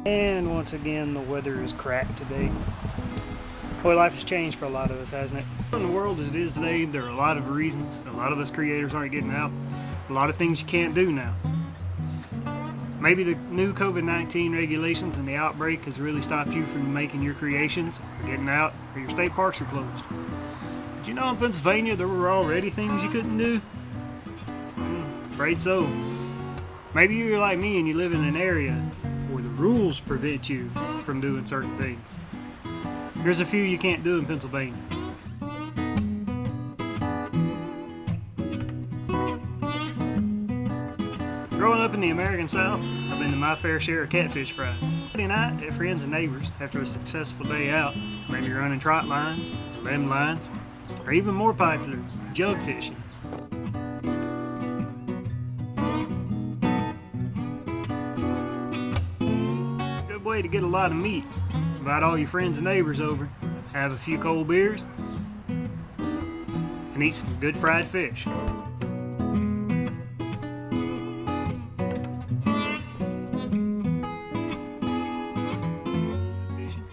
And once again, the weather is crap today. Boy, life has changed for a lot of us, hasn't it? In the world as it is today, there are a lot of reasons. A lot of us creators aren't getting out. A lot of things you can't do now. Maybe the new COVID-19 regulations and the outbreak has really stopped you from making your creations or getting out, or your state parks are closed. Did you know in Pennsylvania there were already things you couldn't do? Afraid so. Maybe you're like me and you live in an area where the rules prevent you from doing certain things. Here's a few you can't do in Pennsylvania. Growing up in the American South, I've been to my fair share of catfish fries. Friday night at friends and neighbors after a successful day out, maybe running trot lines, or limb lines, or even more popular, jug fishing. Good way to get a lot of meat. Invite all your friends and neighbors over, have a few cold beers, and eat some good fried fish.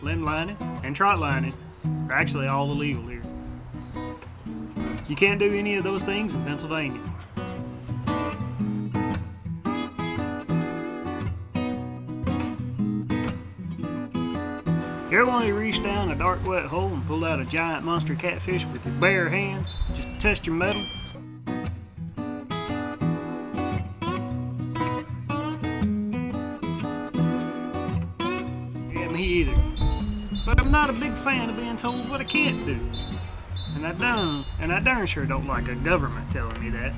Limb lining and trot lining are actually all illegal here. You can't do any of those things in Pennsylvania. You ever want to reach down a dark wet hole and pull out a giant monster catfish with your bare hands just to test your mettle? Yeah, me either. But I'm not a big fan of being told what I can't do. And I darn sure don't like a government telling me that.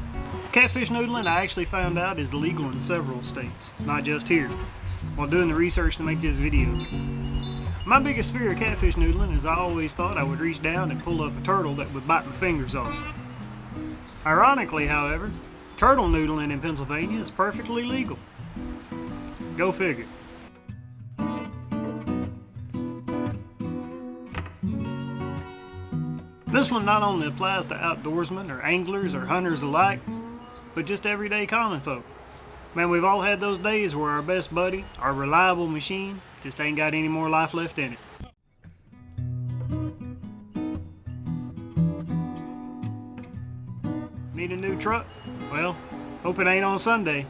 Catfish noodling, I actually found out, is illegal in several states, not just here, while doing the research to make this video. My biggest fear of catfish noodling is I always thought I would reach down and pull up a turtle that would bite my fingers off. Ironically, however, turtle noodling in Pennsylvania is perfectly legal. Go figure. This one not only applies to outdoorsmen or anglers or hunters alike, but just everyday common folk. Man, we've all had those days where our best buddy, our reliable machine, just ain't got any more life left in it. Need a new truck? Well, hope it ain't on Sunday,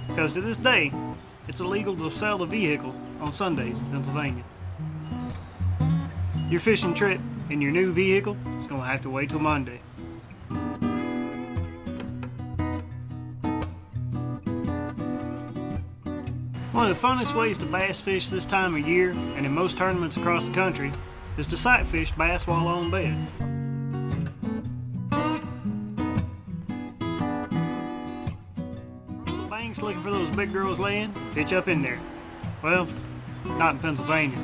because to this day, it's illegal to sell the vehicle on Sundays in Pennsylvania. Your fishing trip in your new vehicle is going to have to wait till Monday. One of the funnest ways to bass fish this time of year, and in most tournaments across the country, is to sight fish bass while on bed. The banks looking for those big girls laying, pitch up in there. Well, not in Pennsylvania.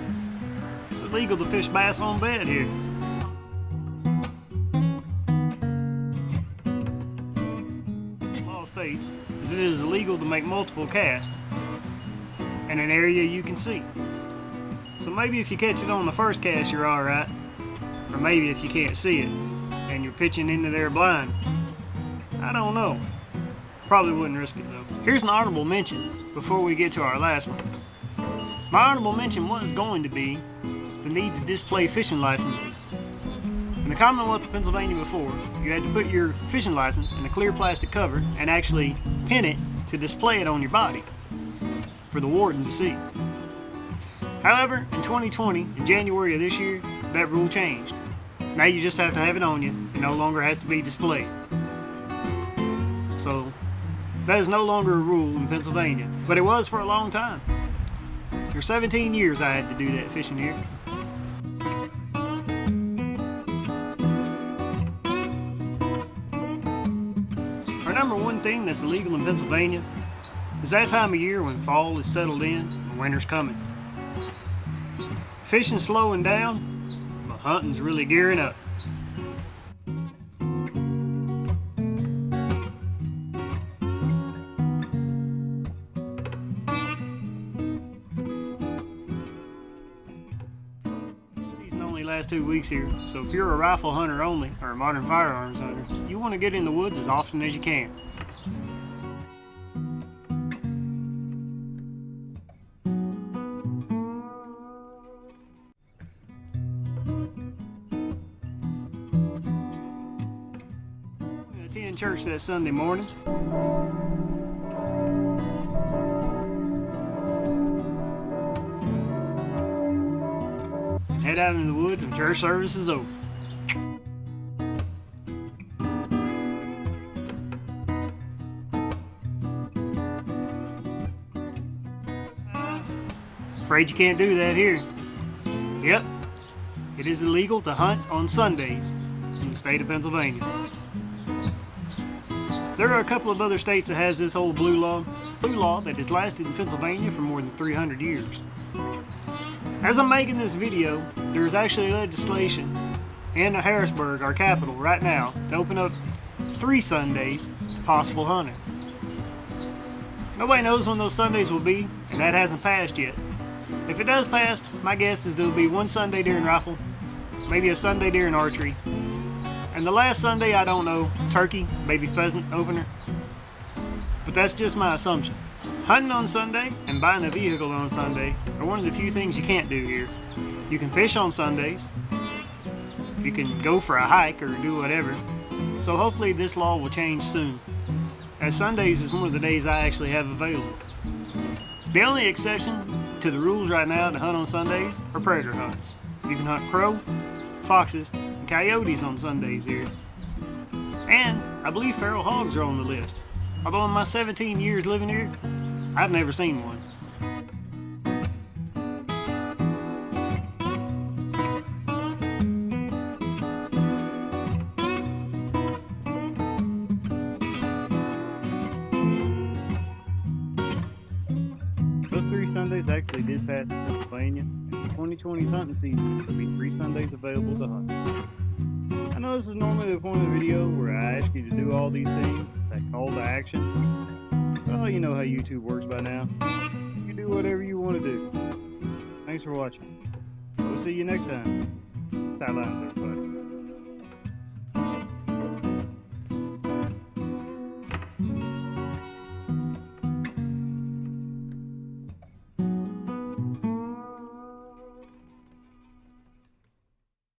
It's illegal to fish bass on bed here. Law states is it is illegal to make multiple casts in an area you can see. So maybe if you catch it on the first cast you're alright, or maybe if you can't see it and you're pitching into there blind. I don't know. Probably wouldn't risk it though. Here's an honorable mention before we get to our last one. My honorable mention was going to be the need to display fishing licenses. In the Commonwealth of Pennsylvania before, you had to put your fishing license in a clear plastic cover and actually pin it to display it on your body for the warden to see. However, in 2020, in January of this year, that rule changed. Now you just have to have it on you. It no longer has to be displayed. So, that is no longer a rule in Pennsylvania, but it was for a long time. For 17 years I had to do that fishing here. Our number one thing that's illegal in Pennsylvania is that time of year when fall is settled in and winter's coming. Fishing's slowing down, but hunting's really gearing up. Season only lasts 2 weeks here, so if you're a rifle hunter only, or a modern firearms hunter, you want to get in the woods as often as you can. attend church that Sunday morning. Head out into the woods when church service is over. Afraid you can't do that here. Yep, it is illegal to hunt on Sundays in the state of Pennsylvania. There are a couple of other states that has this old blue law that has lasted in Pennsylvania for more than 300 years. As I'm making this video, there's actually legislation in Harrisburg, our capital, right now to open up 3 Sundays to possible hunting. Nobody knows when those Sundays will be, and that hasn't passed yet. If it does pass, my guess is there'll be one Sunday during rifle, maybe a Sunday during archery, and the last Sunday, I don't know, turkey, maybe pheasant opener. But that's just my assumption. Hunting on Sunday and buying a vehicle on Sunday are one of the few things you can't do here. You can fish on Sundays, you can go for a hike or do whatever, so hopefully this law will change soon, as Sundays is one of the days I actually have available. The only exception to the rules right now to hunt on Sundays are predator hunts. You can hunt crow, foxes, and coyotes on Sundays here. And I believe feral hogs are on the list, although in my 17 years living here, I've never seen one. Those 3 Sundays actually did pass in Pennsylvania, and the 2020 hunting season there'll be 3 Sundays available to hunt. I know this is normally the point of the video where I ask you to do all these things, that call to action. Well, you know how YouTube works by now. You can do whatever you want to do. Thanks for watching. We'll see you next time. Sidelines, everybody.